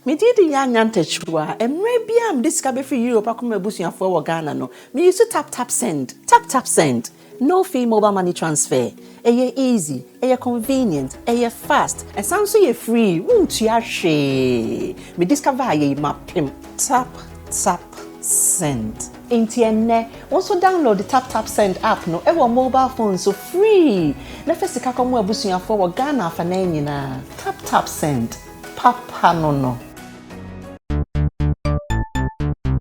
Me did the chua, and maybe I'm discovered for you, Pakuma Busia for Ghana. No, me used to tap send. Tap send. No fee mobile money transfer. Eye easy, convenient, fast, and sounds so free. Won't you share? Me discover ye mapim. Tap send. Intienne, also download the tap send app no ever mobile phone so free. Na first ka komo abusuya for Ghana fa na nyina. Tap send. Papa no.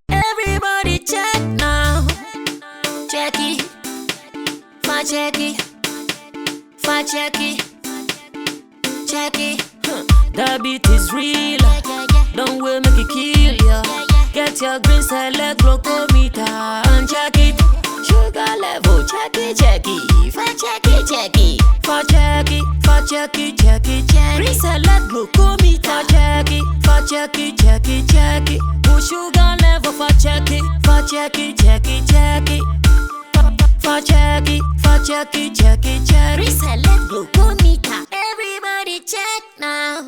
Everybody check now. Check it. Check it. The beat is real. Don't wait, make it kill ya. Get your green select glucometer and check it. Sugar level, check it. Green select glucometer, check it. Put sugar level for check it. Reselect glucometer. Everybody check now.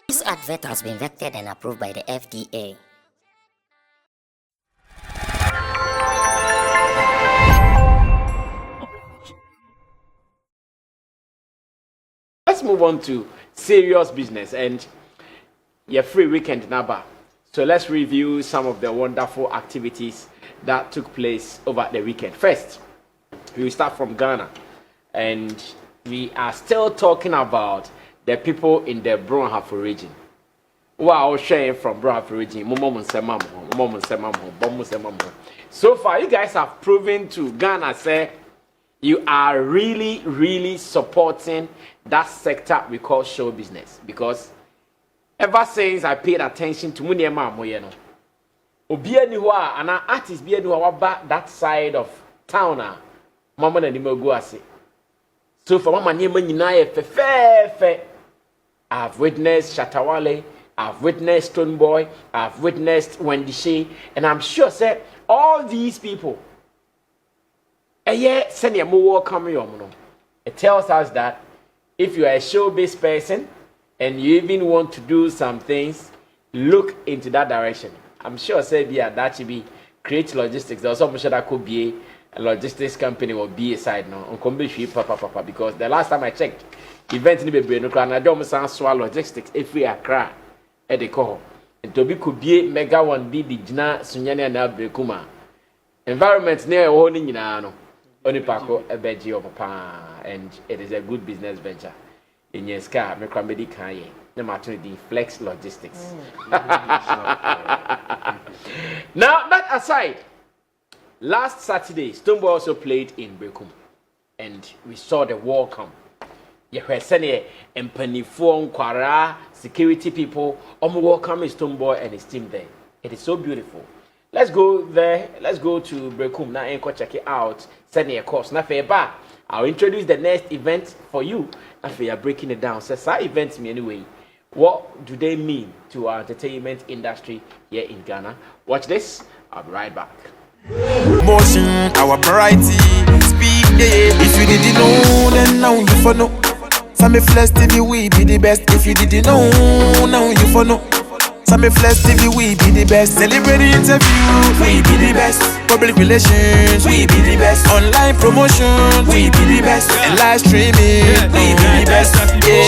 This advert has been vetted and approved by the FDA. Let's move on to serious business and your free weekend number. So let's review some of the wonderful activities that took place over the weekend. First, we will start from Ghana, and we are still talking about the people in the Brunhafo region. Wow, sharing from Brunhafo region. So far, you guys have proven to Ghana, say, you are really supporting that sector we call show business. Because ever since I paid attention to Munyema Moyeno, Obianiwa and an artist Bianiwa back that side of town, Mama and Dimoguasi. So for Mama Nyema Fe, I've witnessed Shatawale, I've witnessed Stonebwoy, I've witnessed Wendy Shea, and I'm sure, sir, all these people, it tells us that if you are a show-based person and you even want to do some things, look into that direction. I'm sure, say, that should be Create Logistics. There's also sure that could be a logistics company or be a side now. Because the last time I checked, events in the baby no crown, I don't swallow logistics if we are cry at the call. And to be could be mega one be the Jina Sunyani and Abrekuma. Environment near owning in Ano. Only Paco a veggie of papa, and it is a good business venture. In your scar, Mecramedi Kaye, the maternity flex logistics. Now, that aside, last Saturday, Stonebwoy also played in Brekum, and we saw the war come. You heard Senny and Pennyphone, Quara, security people, welcoming Stonebwoy and his team there. It is so beautiful. Let's go there. Let's go to Brekum now and check it out. Send a course. Now, I'll introduce the next event for you. If we are breaking it down, so events me anyway. What do they mean to our entertainment industry here in Ghana? Watch this. I'll be right back. Motion, our variety, speed day. If you didn't know, then now you for know. Sammy Flex TV, we be the best. If you didn't know, now you for know. Sammy Flex TV, we be the best. Celebrity interview, we be the best. Public relations, we be the best. Online promotion, we be the best. And live streaming, we be the best.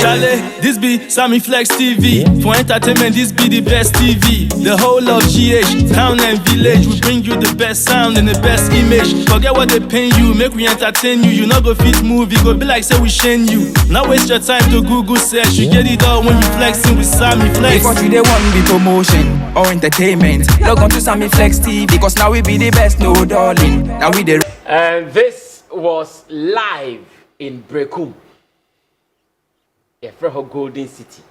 Chalet, this be Sammy Flex TV. For entertainment, this be the best TV. The whole of GH, town and village, we bring you the best sound and the best image. Forget what they pay you, make we entertain you. You not go fit move, you go be like say we shame you. Now waste your time to Google search. You get it all when you flexing with Sammy Flex. Because they want be promotion or entertainment, log on to Sammy Flex TV, because now we be the best, no darling. Now we the. And this was live in Brekum, a Golden City,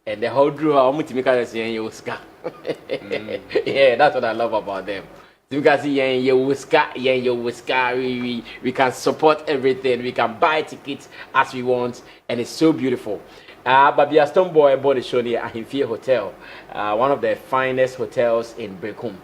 and the whole drew how much make us say Oscar. Yeah, that's what I love about them. Because we can support everything, we can buy tickets as we want, and it's so beautiful. But the Stonebwoy bought the show near Ahimfie Hotel, one of the finest hotels in Brekum.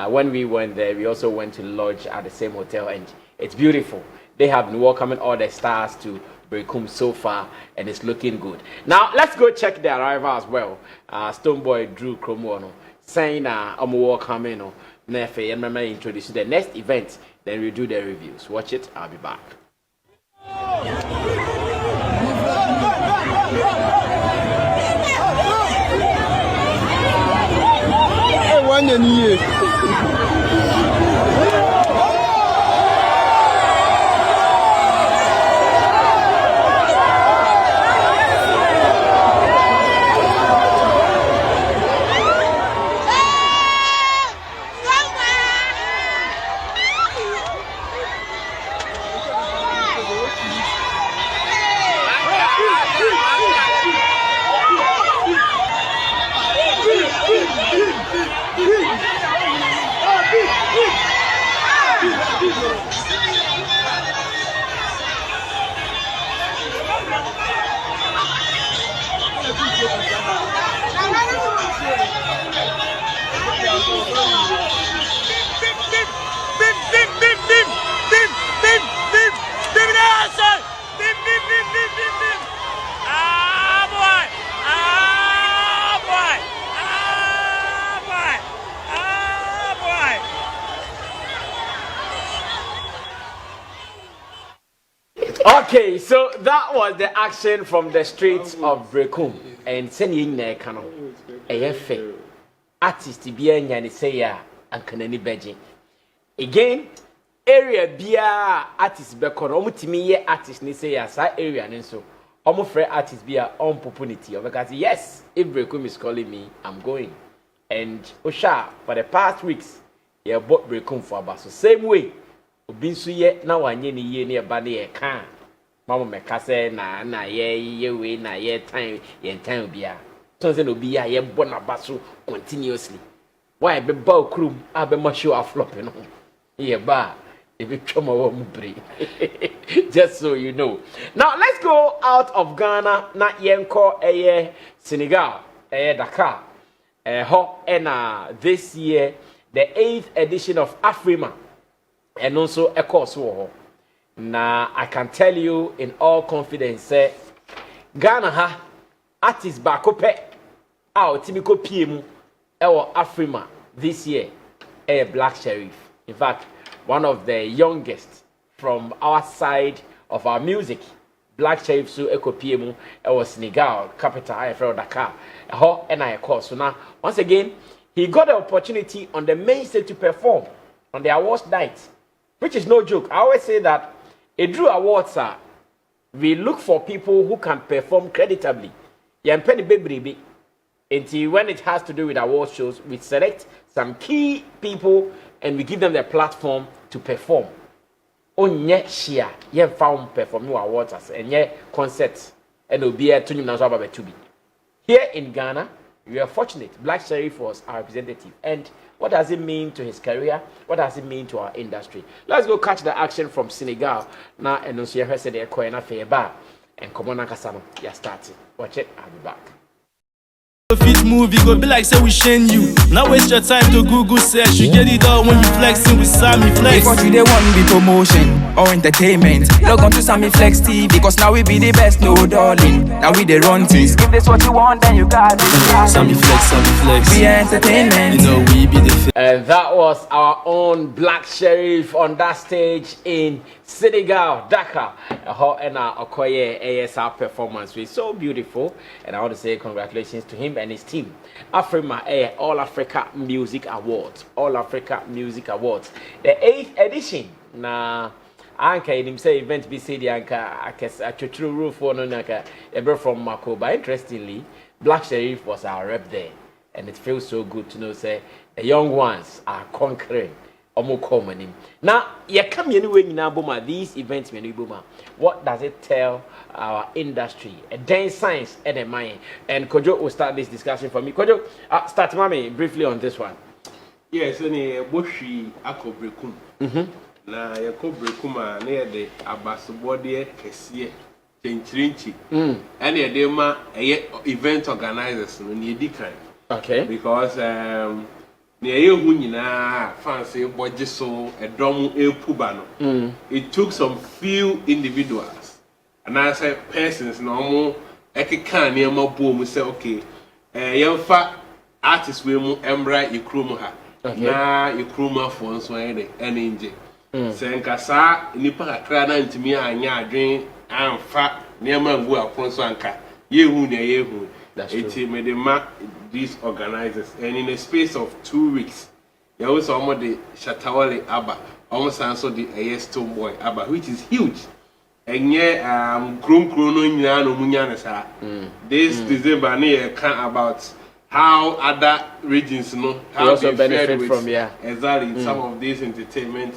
When we went there, we also went to lodge at the same hotel, and it's beautiful. They have been welcoming all the stars to Brekum so far, and it's looking good. Now let's go check the arrival as well. Stonebwoy Drew Kromono saying Omo coming on Nefe and remember introduce the next event, then we do the reviews. Watch it, I'll be back. Okay, so that was the action from the streets of Brekum. And sending Nekano, AFA artist to be a say and Kanani Beji. Again, area Bia artist Becon, Omutimi artist ni say side area and so. Omofre artist be a opportunity because yes, if Brekum is calling me, I'm going. And Osha for the past weeks, he bought Brekum for about so same way. Obinsu ye na wanye ni ye ni eba ni kan. Mama mekase na ye we na ye time bia. So say no bia ye born abaso continuously. Why be ba okrum abe ma show aflop no. Ye ba e be twoma wo mbre. Just so you know. Now let's go out of Ghana na yenko Senegal, Dakar. Ho this year the 8th edition of Afrima. And also a course war. Now I can tell you in all confidence, Ghana ha artist bakope our timiko PM our Afrima this year a Black Sherif. In fact, one of the youngest from our side of our music. Black Sherif so eko PM our Senegal capital IFL Dakar. Ho and I course. So now once again he got the opportunity on the main stage to perform on the awards night. Which is no joke. I always say that a Drew Awards we look for people who can perform creditably. Until when it has to do with award shows, we select some key people and we give them the platform to perform. Onye share, ye found performing awards and ye concerts and will be a to be. Here in Ghana, we are fortunate. Black Sherif was our representative. And what does it mean to his career? What does it mean to our industry? Let's go catch the action from Senegal. Now, and also, I said, and come on, Kasano, you're starting. Watch it, I'll be back. Fit movie go be like say we shame you. Now waste your time to Google search. You get it all when you flexing with Sammy Flex. If what you they want be promotion or entertainment, log on to Sammy Flex TV because now we be the best, no darling. Now we the run things. If this what you want, then you got it. Sammy Flex. Be entertainment. You know we be the. And that was our own Black Sherif on that stage in Senegal, Dakar. And our Okoye ASR performance was so beautiful. And I want to say congratulations to him and his team. Afrima All Africa Music Awards. All Africa Music Awards. The 8th edition. Now, Anka in him say event be said Anka a chuchuru roof one Anka ever from Mako. But interestingly, Black Sherif was our rep there. And it feels so good to know say the young ones are conquering. Now, you come anyway in Aboma, these events, what does it tell our industry? A dance science and a mind. And Kojo will start this discussion for me. Kojo, start mommy briefly on this one. Yes, any Boshi Ako Brekum. Na Yako Brekuma near the Abasubodi Kessie, Chinchi, and a dema event organizers in Yedikan. Okay. Because near Hunina fancy body so a drum a pubano. It took some few individuals and I say persons normal ekeka near my boom say okay yemfa artist we mu emra ikrum ha na ikrum afo so ene nje se nkasa nipa kakra na ntimi anya adwen amfa neema ngu apon so anka yehu ne yehu eti medema these organizers, and in a space of 2 weeks you also almost the Shatawale Abba almost also the Stonebwoy Abba, which is huge. And yeah, this December near about how other regions know how also they benefit from exactly some of these entertainment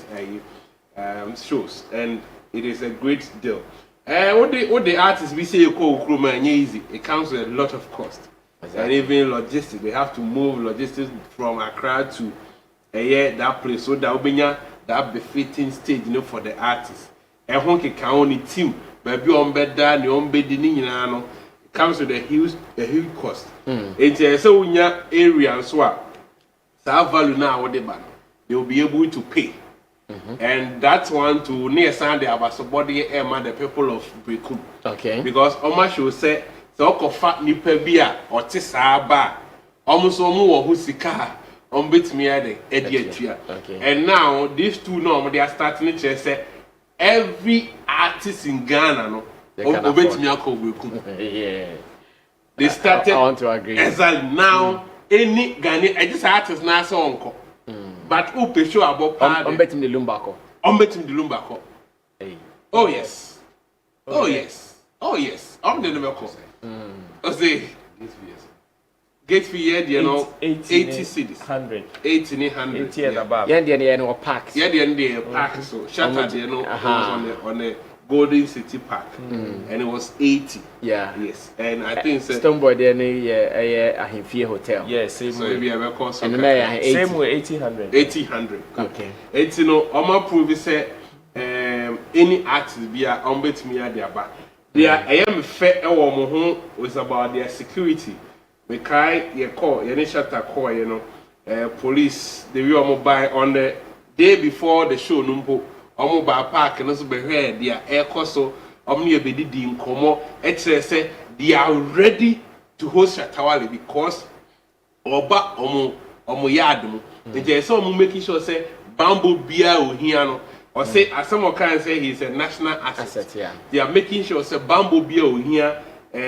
shows, and it is a great deal. What the artists we say you call Kruma easy, it comes with a lot of cost. Exactly. And even logistics, they have to move logistics from Accra to that place, so that will be that befitting stage, for the artists. And one can only team, but be on bed down, you on bed in it comes with a huge cost. It's so in your area and so value now what they will be able to pay. And that's one to near Sunday about somebody the people of Brekum. Okay. Because Oma should say so fat nipa bia or tisaba almost omu who sika on bit me okay. And now these two they are starting to say every artist in Ghana no bit me yeah. They started I want to agree. Exactly now any Ghanaian just artist now so uncle. But who pay sure about on bet him the Lumbako. On bet him the Lumbako. Oh yes. Oh yes. Oh yes. I'm the Lumbako. I say gate fee you know 80 cities 100 1800 80 and above. Yeah, the parks. Yeah, the park so shattered you know on the Golden City Park and it was 80. Yeah. Yes. And I think Stonebwoy there a Himfie hotel. Yes, same so way. Maybe I cost and same way 1800. 1800. Okay. It's I'ma prove say any artist be a bet me at their back. They are I am fair was about their security. We cry your call, your shatter call, police, the real mobile on the day before the show numpo, mobile park and also be here, their air costo, omni bedidi in como, say they are ready to host Shatawale because oba omo yadum. They so making sure say bamboo beer or or say as some can say he's a national asset. Yeah. They are making sure say bamboo beer here they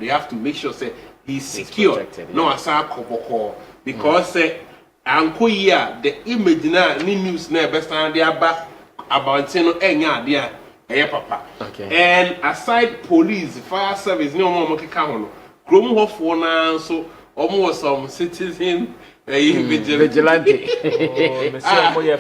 have to make sure say he's secure. No asa because say anko here the image na ni news na best stand there back about no enya there papa. Okay. And aside police, fire service, no more keka ho no. Krom ho fo na so almost some citizen vigilante.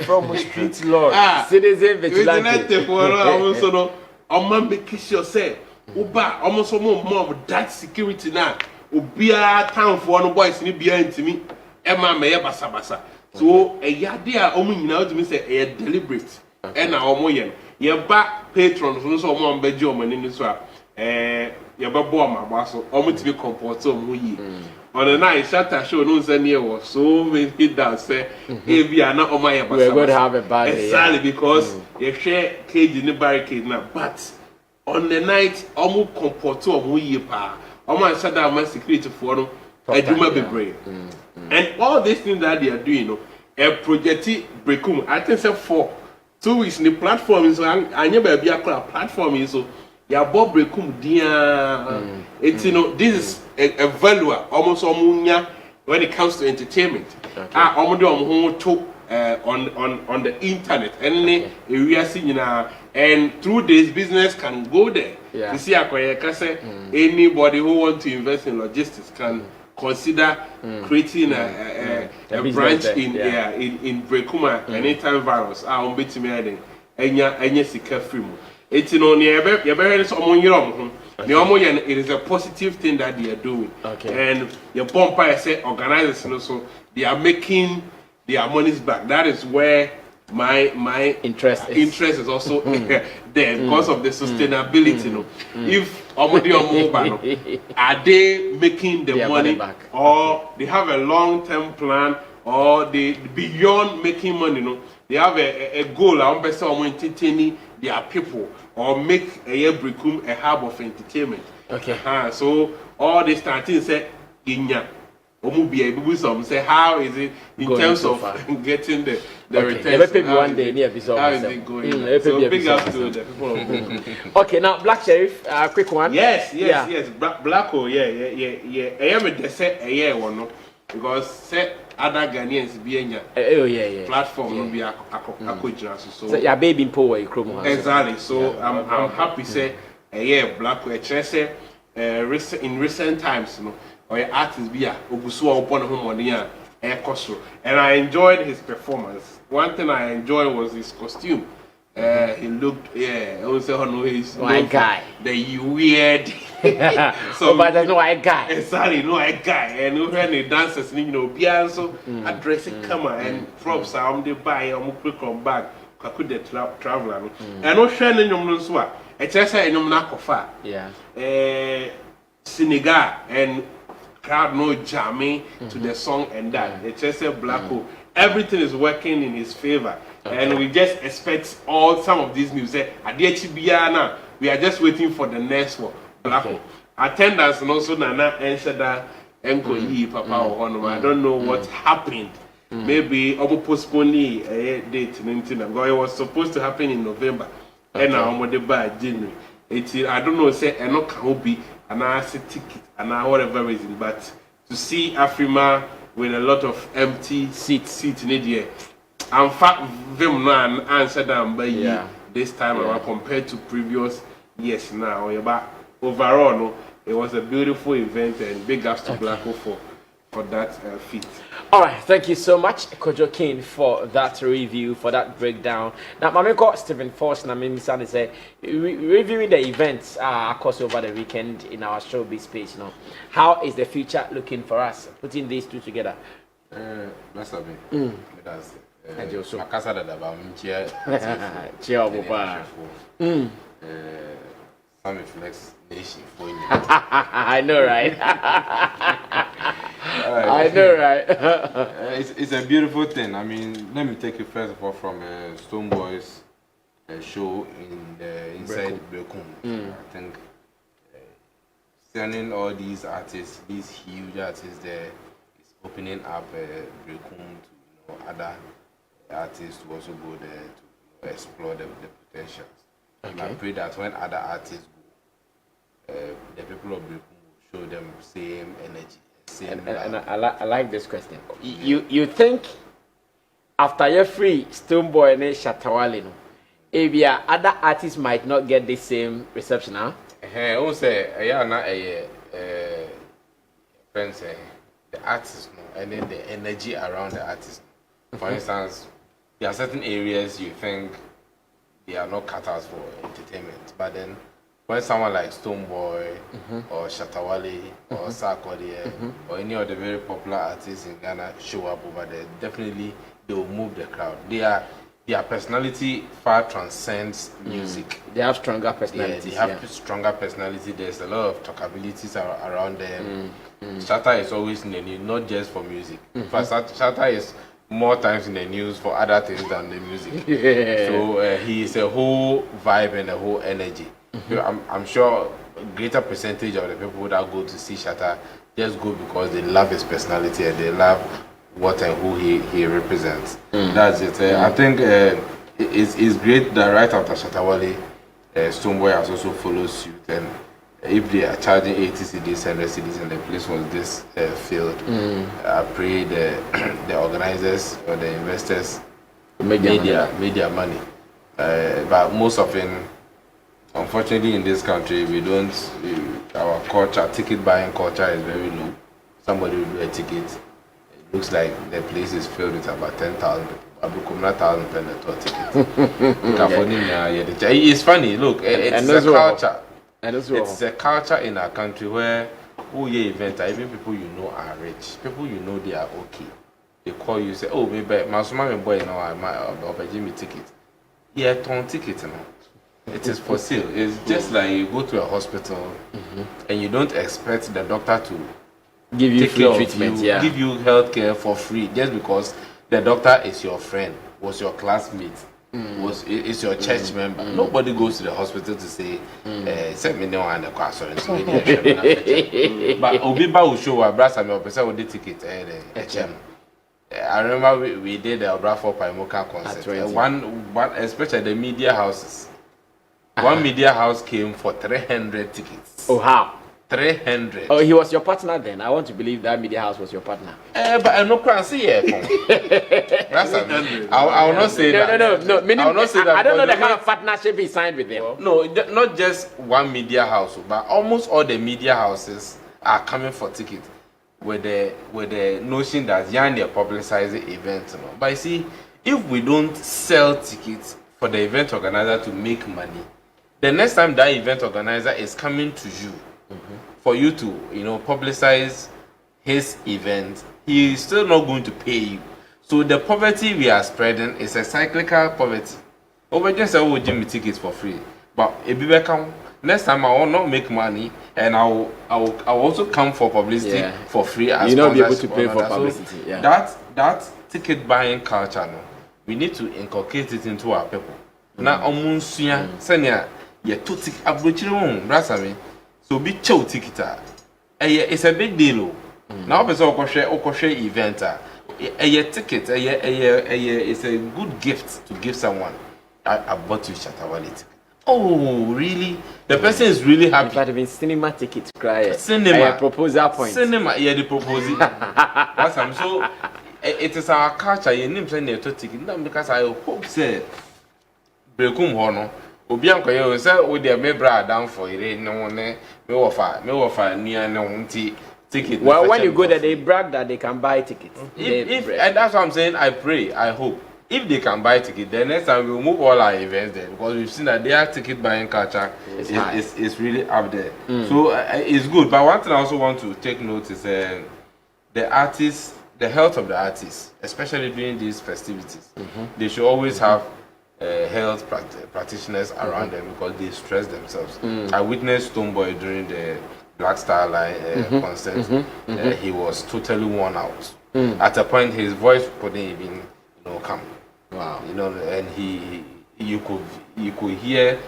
From street law. Citizen vigilante. Also no. Oman make sure say Uba almost more of that security now. Ubia town for no boys ni bia intimi. Emma me basa basa. So a yadia omu nyina to me say a deliberate. And na omo yen. Ye ba patrons so omo ambeji omo ni so ye ba bo ma baso omo to be comport omo yi. On the night shatter show no say near was so many that say if you are not omo ye basa. We're going to have a bad day. Exactly because you share cage in the barricade now, but on the night, almost comporto omo yi pa. Omo answer that my security for no aduma bebre. And all these things that they are doing, a projecti brekum. I think say for 2 weeks the platform is anya baby akora platform is so ya bob brekum dia. It's this is a value almost omunya when it comes to entertainment. Omo do omo to on the internet and area see and through this business can go there. You see anybody who want to invest in logistics can consider creating a branch in Brekuma anytime virus on betimi aden enya sika free mu eti no ne ebe so omo nyiro mo it is a positive thing that they are doing. And your bumper say organizers so they are making their monies back. That is where my interest is also there because of the sustainability. If are they making the money back, or they have a long-term plan, or they beyond making money? They have a goal. I'm entertaining their people or make a Brekum a hub of entertainment. Okay. So all this starting say inya. Some say how is it in going terms so of far? getting the returns? One day near how is it going? So big up to the people of Okay, now Black Sherif, quick one. Yes. Blacko, yeah. I am a say a year one because say other Ghanaians be platform no be a so your baby in power exactly. So I'm happy say a year Blacko say in recent times, you know, or your artist be a Obusu upon home on the air costume, and I enjoyed his performance. One thing I enjoyed was his costume. He looked, also he's white guy. The weird. So, but there's no white guy. Exactly, no white guy. And when the dancers, you know, Bianso, addressing camera and props are on the buy, quick on back. Could the traveler. And no shining your Monswa. It's just a Nomakofa. Yeah. Senegal and crowd no jamming to the song and that. It's just a Blacko. Everything is working in his favor. And we just expect some of these music. We are just waiting for the next one. Blacko. Attendance and also Nana answered that Papa or I don't know what happened. Maybe I will postpone the date. It was supposed to happen in November. And now I'm going by January. I don't know, say, I know can be an ticket and whatever reason, but to see Afrima with a lot of empty seats in the I'm fact them no answer them by this time around compared to previous years now. But overall, no, it was a beautiful event and big ups to Blacko for that feat. All right, thank you so much, Kojo King, for that review, for that breakdown. Now, Mameko Stephen Force and Mimi Sani said, reviewing the events, of course, over the weekend in our showbiz page. You know, how is the future looking for us? Putting these two together. That's a bit. That's it. Makasa da da ba mchia. Chia obopa. Sammy Flex Nation for you. I know, right? I know, right? It's a beautiful thing. I mean, let me take you first of all from Stonebwoy's show inside Brekum. I think sending all these artists, these huge artists there, is opening up Brekum to other artists to also go there to explore the potentials. And I pray that when other artists go, the people of Brekum will show them same energy. And I like this question. You think after you're free, Stonebwoy and Shatawale, no, Avia other artists might not get the same reception, huh? I say, friends, the artists, no, and then the energy around the artist. For instance, there are certain areas you think they are not cut out for entertainment, but then when someone like Stonebwoy or Shatawale or Sarkodie or any of the very popular artists in Ghana show up over there, definitely they will move the crowd. Their personality far transcends music. They have stronger personalities. Yeah, they have stronger personality. There's a lot of talkabilities around them. Shatta is always in the news, not just for music. In fact, Shatta is more times in the news for other things than the music. So he is a whole vibe and a whole energy. I'm sure a greater percentage of the people that go to see Shatta just go because they love his personality and they love what and who he represents. That's it. I think it's great that right after Shatawale, Stonebwoy has also followed suit. And if they are charging 80 cedis, 100 cedis, and the place was this filled, I pray the organizers or the investors made their money. But most often, unfortunately, in this country, our culture, ticket buying culture is very low. Somebody will do a ticket. It looks like the place is filled with about 10,000 people. It's funny, look, it's a culture. It's a culture in our country where event, even people you know are rich, people you know they are okay. They call you, say, oh, maybe my boy, you know, I'll give me ticket. Yeah, ton ticket, you know. It is for sale. It's just like you go to a hospital and you don't expect the doctor to give you free treatment, give you health care for free just because the doctor is your friend, was your classmate. is your church member. Nobody goes to the hospital to say, send me no and the car, sorry. But Obiba will show our brass and your person with the ticket. I remember we did the Obra for Paimoka concert. One, especially the media houses. One media house came for 300 tickets. Oh, how? 300. Oh, he was your partner then. I want to believe that media house was your partner. But I'm not going to see it. I will not say that. No. I will not say that. I don't know the kind of partnership he signed with them. No, not just one media house, but almost all the media houses are coming for tickets with the notion that they publicize the event. You know. But you see, if we don't sell tickets for the event organizer to make money, the next time that event organizer is coming to you, for you to, publicize his event, he is still not going to pay you. So the poverty we are spreading is a cyclical poverty. Over just say, oh, give me tickets for free. But if you come next time, I will not make money, and I will also come for publicity for free. As you not be able to pay for publicity. So that ticket buying culture, no, we need to inculcate it into our people. Now, omunsuya, senya, ye two ticket abrochiro, brasami. So be chow ticket. It's a big deal. Now, person okoshe event. A ticket. It's a good gift to give someone. I bought you Shatawale ticket. Oh, really? The person is really happy. If I had been cinema ticket, cry. Cinema proposal point. Cinema, the proposal. That's so. It is our culture. You name saying to ticket. Not because I hope say. Brekum hono. Obianko you say with the mebra down for it. No me offer near no ticket. Well, when you go there, they brag that they can buy tickets. If and that's what I'm saying. I pray. I hope. If they can buy ticket, then next time we'll move all our events there, because we've seen that their ticket buying culture is really up there. So it's good. But one thing I also want to take note is the artists, the health of the artists, especially during these festivities. They should always have health practitioners around them, because they stress themselves. I witnessed Stonebwoy during the Black Star Line concert. He was totally worn out. At a point, his voice couldn't even come. Wow. And you could hear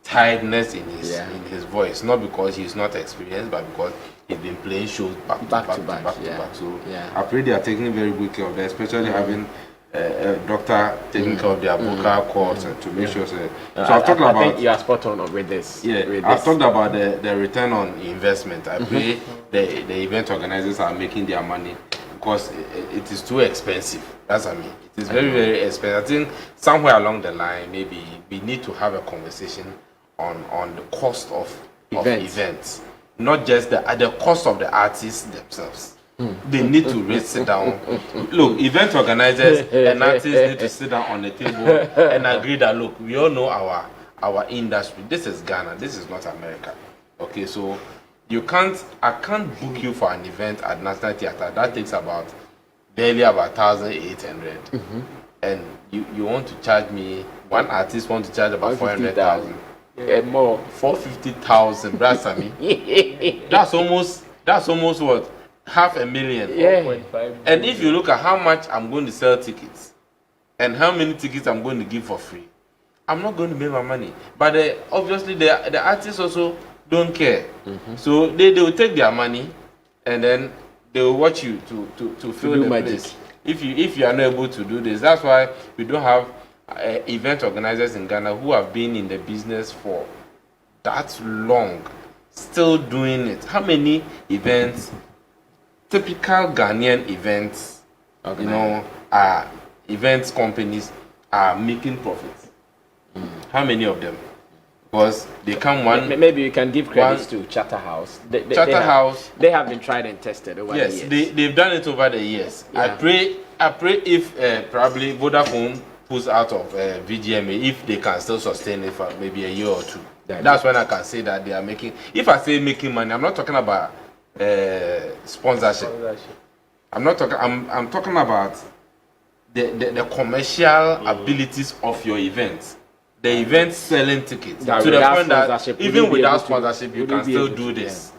tiredness in his voice, not because he's not experienced, but because he's been playing shows back to back. So I pray they are taking very good care of that, especially having a doctor taking care of their vocal cords and to make sure. So I've talked about. I think you are spot on with this. Yeah, I've talked about the return on investment. I pray the event organizers are making their money, because it is too expensive. That's what I mean. It is very, very expensive. I think somewhere along the line, maybe we need to have a conversation on the cost of events. Not just the cost of the artists themselves. They need to really sit down. Look, event organizers and artists need to sit down on the table and agree that, look, we all know our industry. This is Ghana. This is not America. Okay, so I can't book you for an event at National Theatre. That takes barely about 1,800. And you want to charge me, one artist want to charge about 400,000. More 450,000, Sammy. That's almost what? 500,000. Yeah. And if you look at how much I'm going to sell tickets and how many tickets I'm going to give for free, I'm not going to make my money. But obviously the artists also don't care. So they will take their money and then they will watch you to fill the place. If you are not able to do this, that's why we don't have event organizers in Ghana who have been in the business for that long, still doing it. How many events, typical Ghanaian events, events companies are making profits? How many of them? Because they come one. Maybe you can give credits to Charterhouse. Charterhouse. They have been tried and tested over the years. Yes, they've done it over the years. Yeah. I pray if probably Vodafone pulls out of VGMA, if they can still sustain it for maybe a year or two. That's when I can say that they are making. If I say making money, I'm not talking about sponsorship. I'm not talking. I'm talking about the commercial abilities of your events. The event selling tickets to the point that even without sponsorship, you can still do this.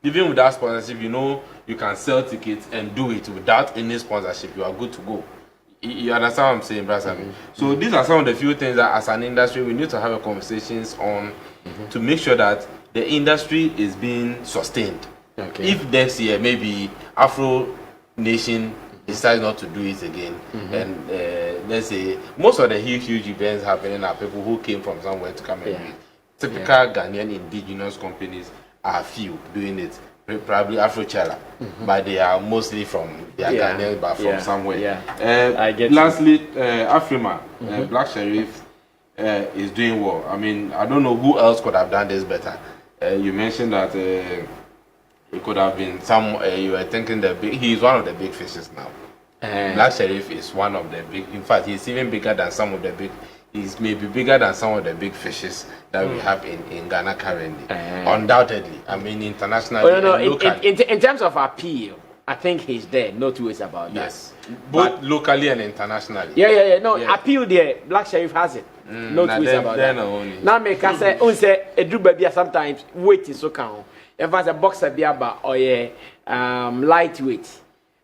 Even without sponsorship, you can sell tickets and do it without any sponsorship. You are good to go. You understand what I'm saying, Brother Sammy? So these are some of the few things that as an industry we need to have a conversations on to make sure that the industry is being sustained. Okay. If next year maybe Afro Nation decides not to do it again, and let's say most of the huge events happening are people who came from somewhere to come and do it. Typical Ghanaian indigenous companies are few doing it. Probably Afrochella, but they are mostly from Ghanaian, but from somewhere. I get lastly, Afrima, Black Sherif is doing well. I mean, I don't know who else could have done this better. You mentioned that it could have been some. You were thinking he is one of the big fishes now. Black Sherif is one of the big. In fact, he's even bigger than some of the big. He's maybe bigger than some of the big fishes that we have in Ghana currently. Undoubtedly, I mean internationally. Oh, no, in terms of appeal, I think he's there. No two ways about that. Yes, both locally and internationally. No, appeal there. Black Sherif has it. No two ways about that. Now, make us say, a do baby sometimes weight is so count. If I say boxer be about or lightweight,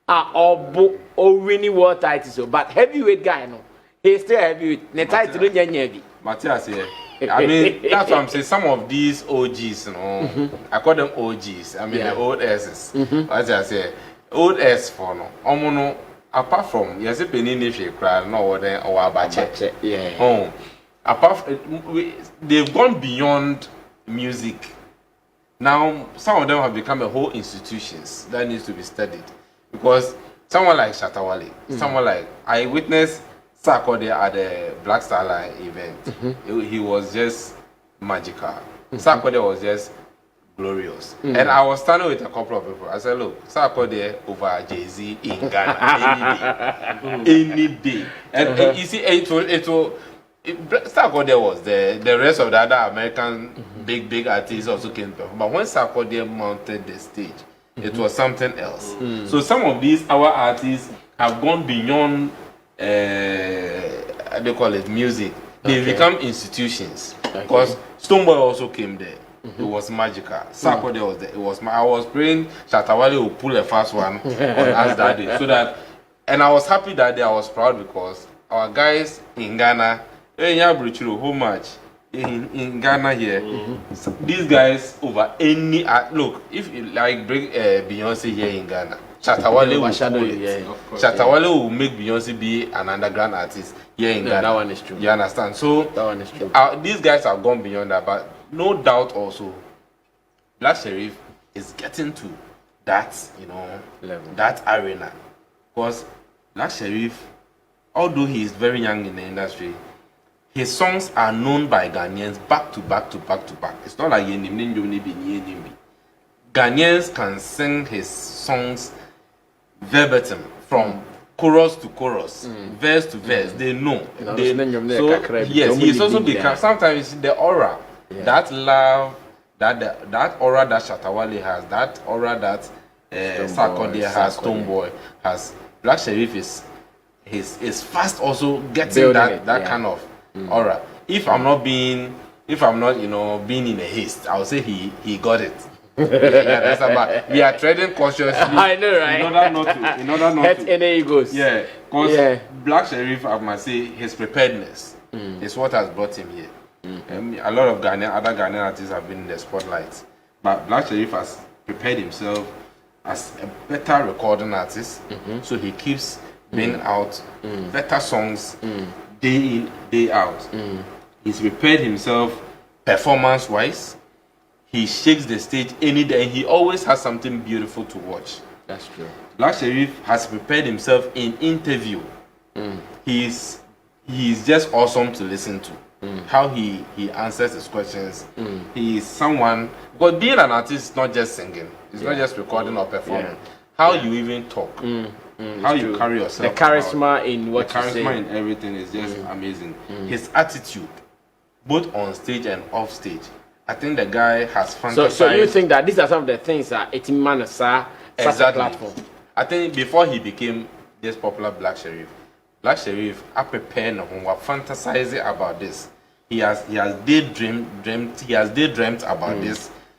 or winning water tight so, but heavyweight guy no. He's still heavyweight. The title don't heavy. Matthias here. I mean, that's what I'm saying. Some of these OGs, you know, I call them OGs. I mean, the old S's. As I say, old S for no. Apart from yes, a penny if cry, no or abache. Apart from, they've gone beyond music. Now, some of them have become a whole institutions that needs to be studied because someone like Shatawale, someone like I witnessed. Sarkodie at the Black Star Line event, he was just magical. Sarkodie was just glorious. And I was standing with a couple of people. I said, look, Sarkodie over Jay-Z in Ghana any day. And you see, Sarkodie was there. The rest of the other American big artists also came to. But when Sarkodie mounted the stage, it was something else. So some of these our artists have gone beyond they call it music. They become institutions. Because Stonebwoy also came there. It was magical. Sarkodie was there. It was. I was praying Shatawale would pull a fast one on us that day. So that, and I was happy that day. I was proud because our guys in Ghana, how much in Ghana here, these guys over any look. If you like bring Beyonce here in Ghana. Shatawale will pull it. Shatawale will make Beyonce be an underground artist here in Ghana. That one is true. You understand? So that one is true. These guys have gone beyond that, but no doubt also, Black Sherif is getting to that, level, that arena, because Black Sherif, although he is very young in the industry, his songs are known by Ghanaians back to back to back to back. It's not like Ghanaians can sing his songs verbatim from chorus to chorus, verse to verse. They know. So yes, he's also become sometimes the aura, that love, that aura that Shatawale has, that aura that Sarkodie has, Stonebwoy has. Black Sherif is fast also getting that kind of aura. If I'm not being in a haste, I would say he got it. But we are treading cautiously. I know, right? In order not to any egos. Yeah, because Black Sherif, I must say, his preparedness is what has brought him here. A lot of other Ghanaian artists have been in the spotlight, but Black Sherif has prepared himself as a better recording artist, so he keeps bringing out better songs day in, day out. He's prepared himself performance-wise. He shakes the stage any day, and he always has something beautiful to watch. That's true. Black Sherif has prepared himself in interview. He's just awesome to listen to. How he answers his questions. He is someone, because being an artist is not just singing, it's not just recording or performing. How you even talk, how you carry yourself, the charisma in what the charisma in everything is just amazing. His attitude, both on stage and off stage. I think the guy has fantasized. So you think that these are some of the things that it man such a platform? I think before he became this popular Black Sherif, I prepared him, fantasizing about this. He has daydreamt about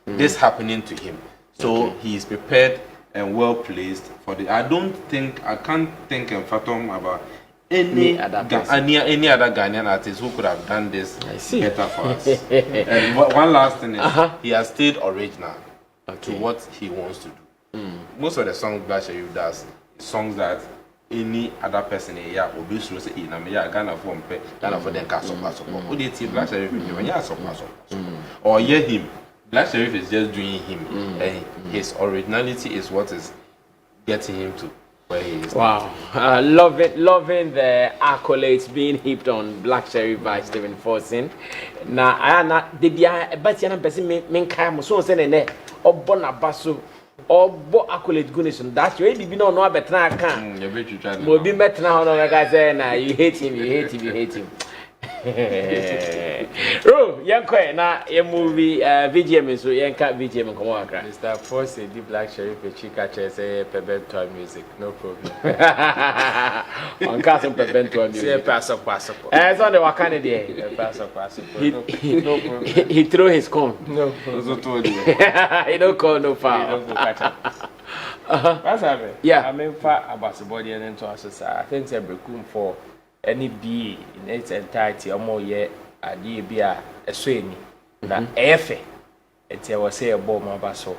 this happening to him. So he is prepared and well placed for the. I can't think and fathom about any other person. any other Ghanaian artist who could have done this better for us. And one last thing is he has stayed original to what he wants to do. Most of the songs Black Sherif does is songs that any other person here will be sure to say, "I'm Ghana for them castle support." Would you see Black Sherif in your support? Or hear him? Black Sherif is just doing him, and his originality is what is getting him to where he is. Wow, loving the accolades being heaped on Black Sherif by Stephen Forson. Now, I am not the but you know, person main kind of so saying or Bonabaso. Or what accolade goodness and that you ain't no better I can. Will be better now, like I said, now you hate him. Oh, young quite now a movie VGM so young cat VGM and come on. Mr. Force the Black Sherif a chica say Pebble music, no problem. On Castle Pebble music. Pass. As on the Wakanda day. No problem. He threw his cone. No problem. He don't call no foul. What's happening? Yeah. I mean, about the body and into us. I think it's a breakum for any bee in its entirety or more yet. I did be a swing. That F. It's a was say a bomb of so.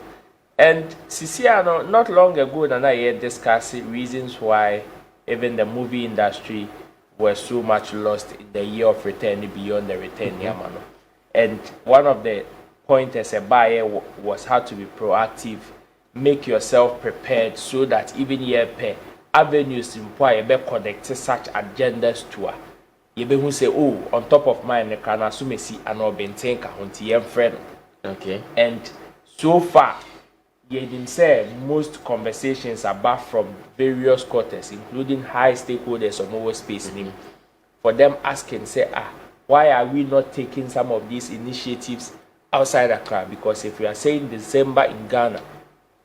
And Siciano, not long ago, and I had discussed reasons why even the movie industry was so much lost in the year of return beyond the return, Yamano. And one of the points as a buyer was how to be proactive, make yourself prepared so that even your pay avenues in why you be connect such agendas to her. You be who say, oh, on top of mine, the can assume see an obtain a friend. Okay. And so far, you didn't say most conversations are back from various quarters, including high stakeholders on our space name, for them asking, say, why are we not taking some of these initiatives outside Accra? Because if we are saying December in Ghana,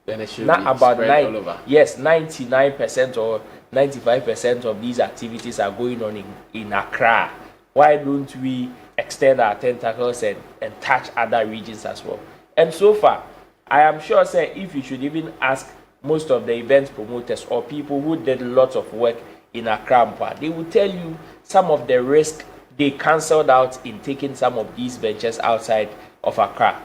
then it should not be about spread all over. Yes, 99% or 95% of these activities are going on in Accra. Why don't we extend our tentacles and touch other regions as well? And so far, I am sure, say, if you should even ask most of the event promoters or people who did lots of work in Accra, they will tell you some of the risk they cancelled out in taking some of these ventures outside of Accra.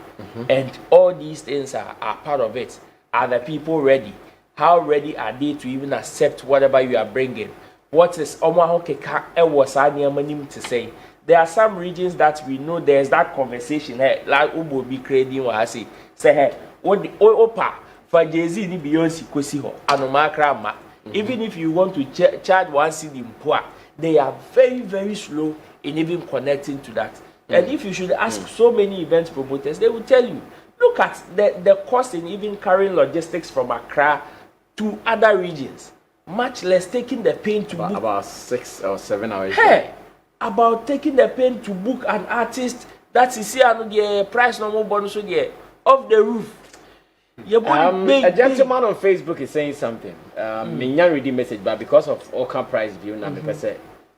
And all these things are part of it. Are the people ready? How ready are they to even accept whatever you are bringing? What is to say? There are some regions that we know there's that conversation. Like Ubo be creating what I say. Say, hey, opa for Jay-Z ni Beyonce kosi ho anomakra ma. Even if you want to charge one cedi in poor, they are very, very slow in even connecting to that. And if you should ask so many event promoters, they will tell you, look at the cost in even carrying logistics from Accra to other regions. Much less taking the pain to book. About 6 or 7 hours. Hey, about taking the pain to book an artist that is here and the price no more bonus off the roof. A gentleman on Facebook is saying something. Me read the message, but because of Oka price view now, because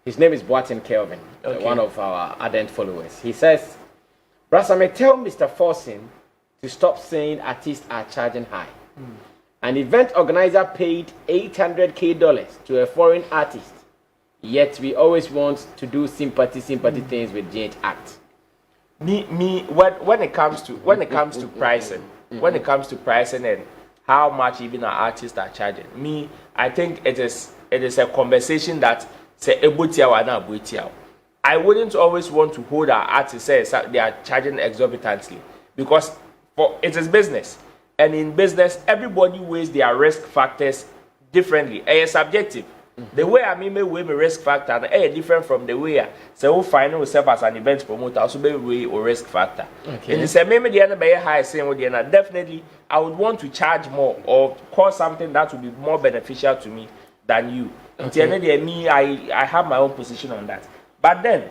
his name is Boatin Kelvin, one of our ardent followers. He says, Brasame, tell Mr. Forson to stop saying artists are charging high. An event organizer paid $800K to a foreign artist, yet we always want to do sympathy things with J Act. When it comes to pricing, and how much even our artists are charging, I think it is a conversation that say I wouldn't always want to hold our artists say they are charging exorbitantly, because it is business. And in business, everybody weighs their risk factors differently. It's subjective. The way I weigh my risk factor is different from the way I find myself as an event promoter. Also, weigh a risk factor. Okay. And it's a maybe the other high saying definitely I would want to charge more or call something that would be more beneficial to me than you. Okay. I have my own position on that. But then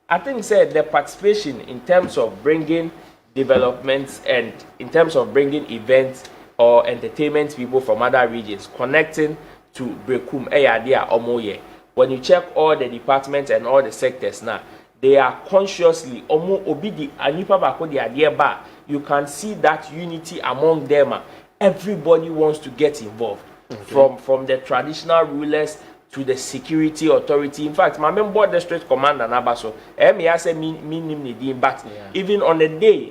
I think the participation in terms of bringing developments and in terms of bringing events or entertainment people from other regions connecting to Brekum Omoye. When you check all the departments and all the sectors now, they are consciously you can see that unity among them. Everybody wants to get involved. Okay. From the traditional rulers to the security authority. In fact, my member district commander Nabaso, I say mean, but even on the day,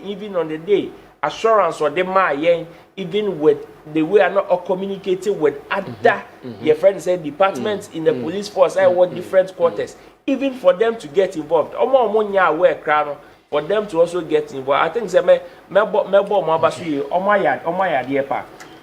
even on the day, assurance or the even with the way are not communicating with other your friends say departments in the police force, I want different quarters, even for them to get involved. For them to also get involved. I think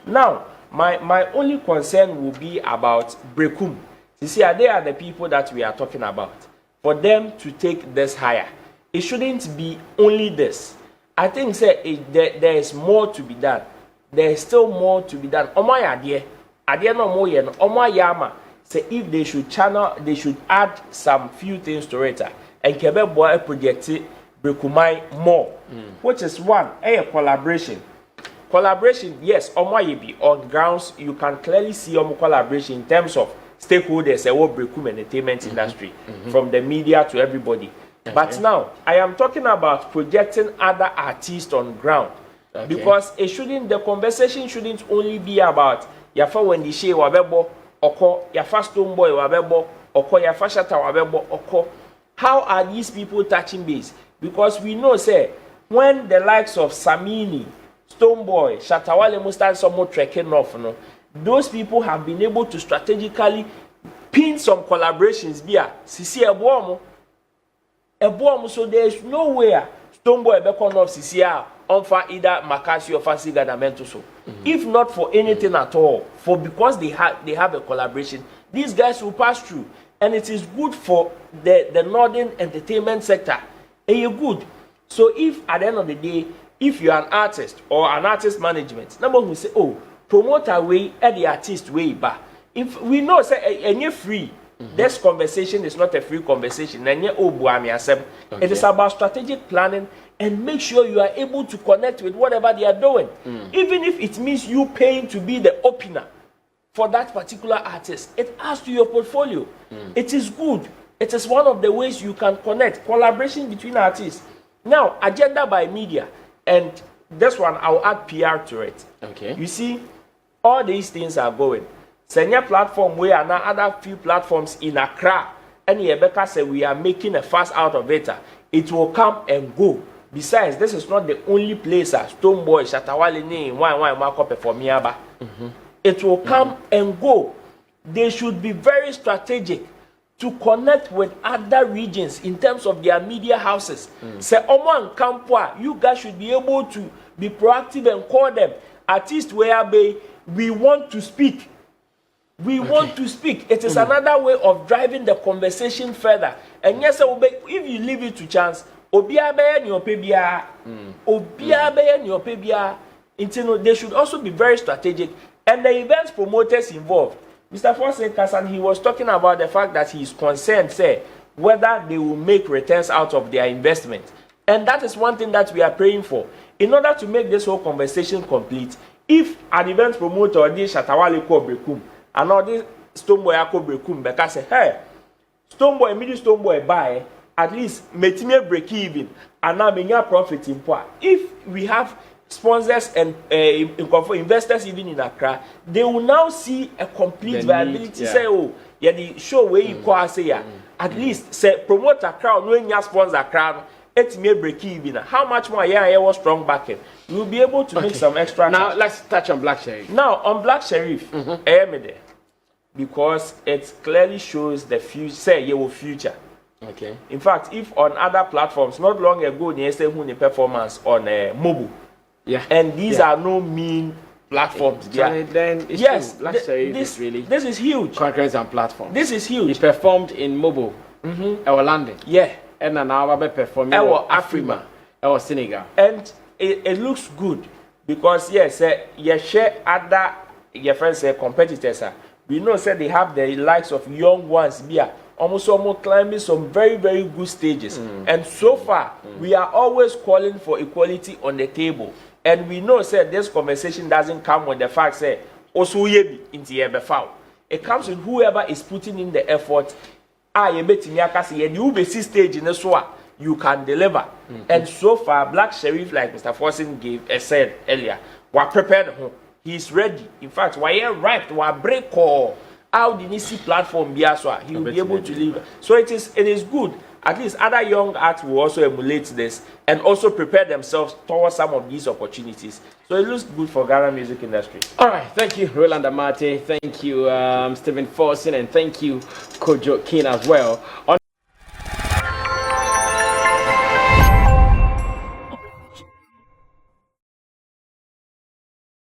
now my only concern will be about Brekum. You see, they are the people that we are talking about. For them to take this higher, it shouldn't be only this. I think there is more to be done. There is still more to be done. Say if they should they should add some few things to it. And Kebe boy project Brekumai more. Which is one, a collaboration. Collaboration, yes, on grounds you can clearly see collaboration in terms of stakeholders Brekum entertainment industry, from the media to everybody. Okay. But now I am talking about projecting other artists on ground, because the conversation shouldn't only be about Yafa Wendy Shea Wabebo Oko, Yafa Stonebwoy Wabebo Oko, Yafa Shata Wabebo Oko. How are these people touching base? Because we know, say, when the likes of Sammy, Stonebwoy, Shatawale must start somewhat trekking off, those people have been able to strategically pin some collaborations via Sisi Ebomo, so there is nowhere Stonebwoy Bekon of Sisi on for either Makasi or Fancy Gadamento. So, if not for anything at all, because they have a collaboration, these guys will pass through, and it is good for the northern entertainment sector. And you're good. So if at the end of the day, if you are an artist or an artist management, number one will say, oh, promoter way and the artist way back. If we know say and you're free, this conversation is not a free conversation. And it is about strategic planning and make sure you are able to connect with whatever they are doing. Even if it means you paying to be the opener for that particular artist, it adds to your portfolio. It is good. It is one of the ways you can connect collaboration between artists. Now, agenda by media, and this one I'll add PR to it. Okay. You see, all these things are going. Senior platform where are now other few platforms in Accra, and Rebecca said we are making a fuss out of it. It will come and go. Besides, this is not the only place Stonebwoy, Shatawale, why Marco perform Miaba. It will come and go. They should be very strategic to connect with other regions in terms of their media houses. Say, Oman Kampwa, you guys should be able to be proactive and call them artists whereby we want to speak. We want to speak. It is another way of driving the conversation further. And yes, if you leave it to chance, they should also be very strategic. And the events promoters involved. Mr. Fonseca Kassan, he was talking about the fact that he is concerned, say, whether they will make returns out of their investment. And that is one thing that we are praying for. In order to make this whole conversation complete, if an event promoter or this Shatawale ko Brekum, and all this Stonebwoy ko Brekum, because say, hey, Stonebwoy, immediate Stonebwoy buy, at least metime break even, and now many profit in poor. If we have sponsors and investors even in Accra, they will now see a complete viability. Say, oh, yeah, the show where you call say, at least say promote Accra, when you sponsor Accra, it may break even. How much more was strong backing? You will be able to make some extra. Now let's touch on Black Sherif. Now on Black Sherif, because it clearly shows the future. Say your future. Okay. In fact, if on other platforms, not long ago, they say who the performance on mobile. Yeah, and these are no mean platforms. Then it's yes, Black Sherif is really this is huge. Concurrence and platform. This is huge. He performed in mobile, London. Yeah, and now we performing in Afrima, Senegal. And it looks good because yes, you share other your friends competitors. We know say they have the likes of young ones here. Almost climbing some very, very good stages. And so far, we are always calling for equality on the table. And we know, say, this conversation doesn't come with the fact, say, also it comes with whoever is putting in the effort. You stage in this one, you can deliver. And so far, Black Sherif, like Mr. Forsen said earlier, we're prepared. He's ready. In fact, we're ripe, we're break all. how the Nisi platform be as well, he will be able to live. So it is good. At least other young acts will also emulate this and also prepare themselves towards some of these opportunities. So it looks good for Ghana music industry. All right, thank you, Roland Amate. Thank you, Stephen Forson, and thank you, Kojo King as well.